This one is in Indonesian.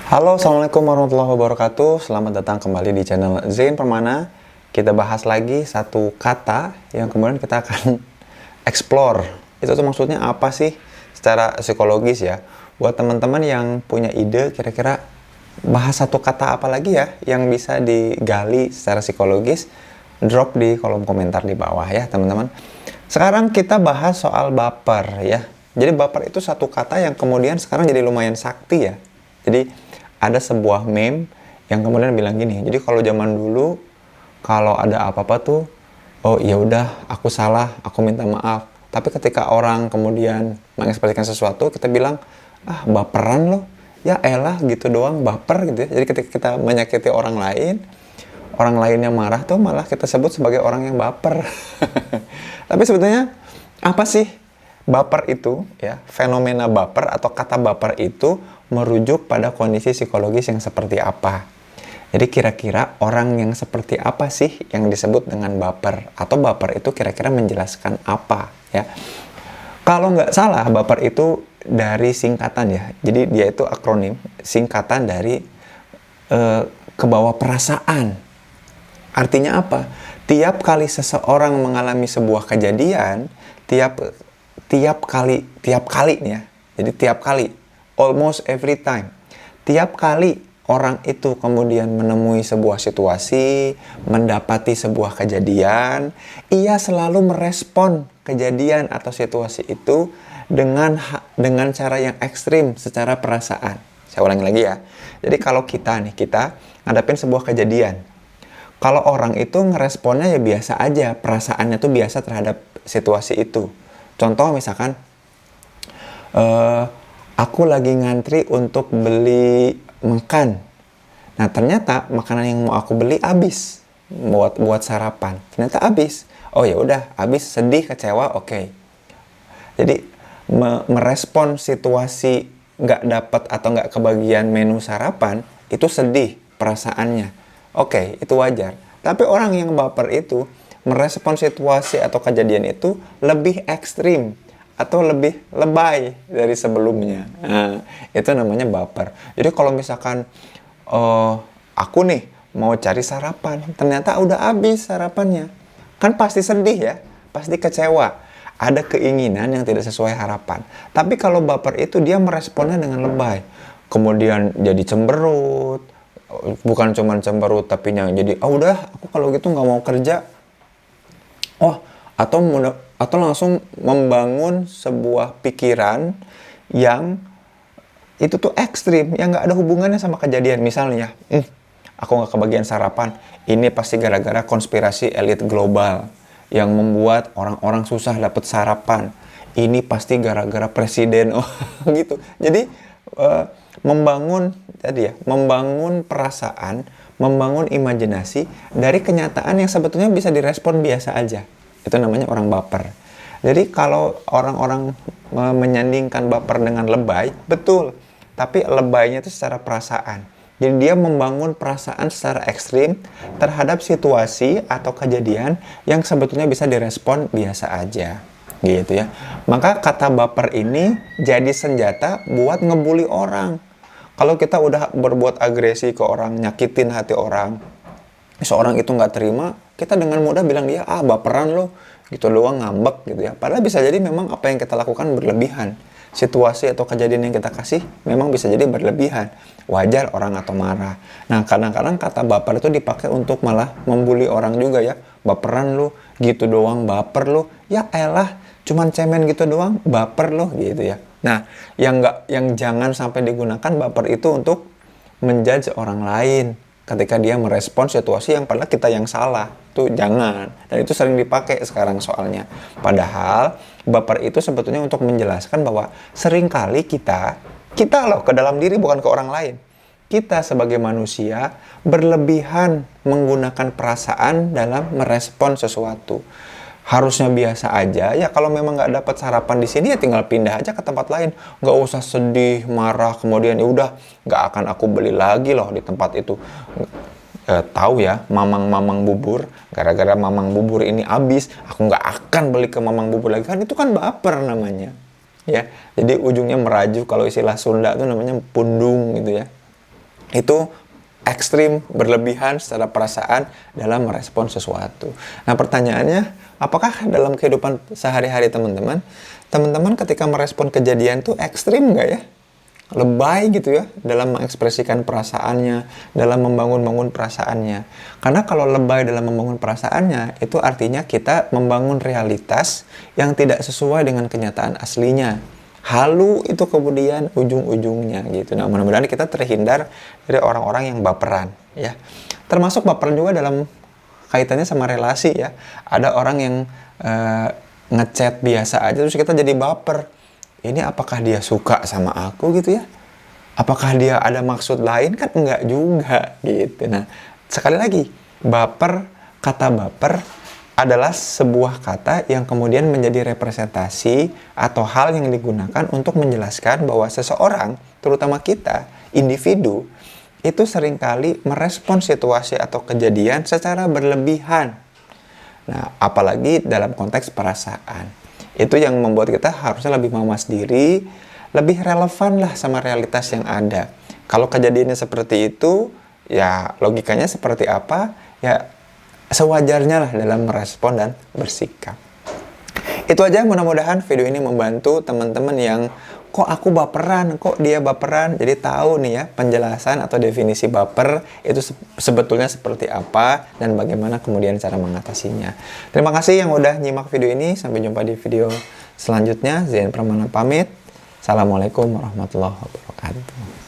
Halo, Assalamualaikum warahmatullahi wabarakatuh. Selamat datang kembali di channel Zain Permana. Kita bahas lagi satu kata yang kemudian kita akan explore. Itu tuh maksudnya apa sih secara psikologis ya? Buat teman-teman yang punya ide, kira-kira bahas satu kata apa lagi ya yang bisa digali secara psikologis, drop di kolom komentar di bawah ya teman-teman. Sekarang kita bahas soal baper ya. Jadi baper itu satu kata yang kemudian sekarang jadi lumayan sakti ya. Jadi ada sebuah meme yang kemudian bilang gini, jadi kalau zaman dulu kalau ada apa-apa tuh, oh ya udah aku salah, aku minta maaf. Tapi ketika orang kemudian mengekspresikan sesuatu, kita bilang baperan loh, ya elah gitu doang, baper gitu ya. Jadi ketika kita menyakiti orang lainnya marah tuh malah kita sebut sebagai orang yang baper. Tapi sebetulnya apa sih baper itu ya? Fenomena baper atau kata baper itu merujuk pada kondisi psikologis yang seperti apa. Jadi kira-kira orang yang seperti apa sih yang disebut dengan baper? Atau baper itu kira-kira menjelaskan apa ya? Kalau nggak salah baper itu dari singkatan ya. Jadi dia itu akronim singkatan dari kebawa perasaan. Artinya apa? Tiap kali seseorang mengalami sebuah kejadian, tiap kali nih ya. Jadi tiap kali, almost every time. Tiap kali orang itu kemudian menemui sebuah situasi, mendapati sebuah kejadian, ia selalu merespon kejadian atau situasi itu dengan cara yang ekstrim secara perasaan. Saya ulangi lagi ya. Jadi kalau kita ngadapin sebuah kejadian, kalau orang itu ngeresponnya ya biasa aja, perasaannya tuh biasa terhadap situasi itu. Contoh misalkan, aku lagi ngantri untuk beli makan. Nah ternyata makanan yang mau aku beli habis buat sarapan. Ternyata habis. Oh ya udah, habis, sedih, kecewa, oke. Jadi merespon situasi nggak dapat atau nggak kebagian menu sarapan itu sedih perasaannya. Oke, itu wajar. Tapi orang yang baper itu merespon situasi atau kejadian itu lebih ekstrim atau lebih lebay dari sebelumnya. Nah, itu namanya baper. Jadi kalau misalkan aku nih mau cari sarapan, ternyata udah habis sarapannya. Kan pasti sedih ya, pasti kecewa. Ada keinginan yang tidak sesuai harapan. Tapi kalau baper itu dia meresponnya dengan lebay. Kemudian jadi cemberut, bukan cuma cemberut tapi yang jadi udah aku kalau gitu nggak mau kerja. Atau langsung membangun sebuah pikiran yang itu tuh ekstrim, yang nggak ada hubungannya sama kejadian. Misalnya, aku nggak kebagian sarapan, ini pasti gara-gara konspirasi elit global yang membuat orang-orang susah dapat sarapan. Ini pasti gara-gara presiden, gitu. Jadi membangun perasaan, membangun imajinasi dari kenyataan yang sebetulnya bisa direspon biasa aja. Itu namanya orang baper. Jadi kalau orang-orang menyandingkan baper dengan lebay, betul. Tapi lebaynya itu secara perasaan. Jadi dia membangun perasaan secara ekstrim terhadap situasi atau kejadian yang sebetulnya bisa direspon biasa aja. Gitu ya. Maka kata baper ini jadi senjata buat ngebully orang. Kalau kita udah berbuat agresi ke orang, nyakitin hati orang, seorang itu nggak terima, kita dengan mudah bilang dia baperan lo, gitu doang, ngambek gitu ya. Padahal bisa jadi memang apa yang kita lakukan berlebihan. Situasi atau kejadian yang kita kasih memang bisa jadi berlebihan. Wajar orang atau marah. Nah kadang-kadang kata baper itu dipakai untuk malah membuli orang juga ya. Baperan lo, gitu doang, baper lo. Ya elah, cuman cemen gitu doang, baper lo gitu ya. Nah yang jangan sampai digunakan baper itu untuk menjudge orang lain ketika dia merespon situasi yang padahal kita yang salah. Tuh jangan. Dan itu sering dipakai sekarang soalnya. Padahal baper itu sebetulnya untuk menjelaskan bahwa seringkali kita loh ke dalam diri, bukan ke orang lain. Kita sebagai manusia berlebihan menggunakan perasaan dalam merespon sesuatu. Harusnya biasa aja ya, kalau memang nggak dapat sarapan di sini ya tinggal pindah aja ke tempat lain, nggak usah sedih, marah, kemudian ya udah nggak akan aku beli lagi loh di tempat itu. Tahu ya, mamang bubur, gara-gara mamang bubur ini habis, aku nggak akan beli ke mamang bubur lagi. Kan itu kan baper namanya ya. Jadi ujungnya merajuk, kalau istilah Sunda itu namanya pundung gitu ya. itu ekstrim, berlebihan secara perasaan dalam merespon sesuatu. Nah, pertanyaannya, apakah dalam kehidupan sehari-hari teman-teman ketika merespon kejadian tuh ekstrim nggak ya? Lebay gitu ya dalam mengekspresikan perasaannya, dalam membangun perasaannya. Karena kalau lebay dalam membangun perasaannya, itu artinya kita membangun realitas yang tidak sesuai dengan kenyataan aslinya. Halu itu kemudian ujung-ujungnya gitu. Nah, mudah-mudahan kita terhindar dari orang-orang yang baperan ya. Termasuk baperan juga dalam kaitannya sama relasi ya. Ada orang yang ngechat biasa aja terus kita jadi baper. Ini apakah dia suka sama aku gitu ya? Apakah dia ada maksud lain? Kan enggak juga gitu. Nah, sekali lagi, kata baper adalah sebuah kata yang kemudian menjadi representasi atau hal yang digunakan untuk menjelaskan bahwa seseorang, terutama kita, individu, itu seringkali merespon situasi atau kejadian secara berlebihan. Nah, apalagi dalam konteks perasaan. Itu yang membuat kita harusnya lebih mawas diri, lebih relevan lah sama realitas yang ada. Kalau kejadiannya seperti itu, ya logikanya seperti apa, ya sewajarnya lah dalam merespon dan bersikap. Itu aja, mudah-mudahan video ini membantu teman-teman yang kok aku baperan, kok dia baperan. Jadi tahu nih ya penjelasan atau definisi baper itu sebetulnya seperti apa dan bagaimana kemudian cara mengatasinya. Terima kasih yang udah nyimak video ini. Sampai jumpa di video selanjutnya. Zain Pramana pamit. Assalamualaikum warahmatullahi wabarakatuh.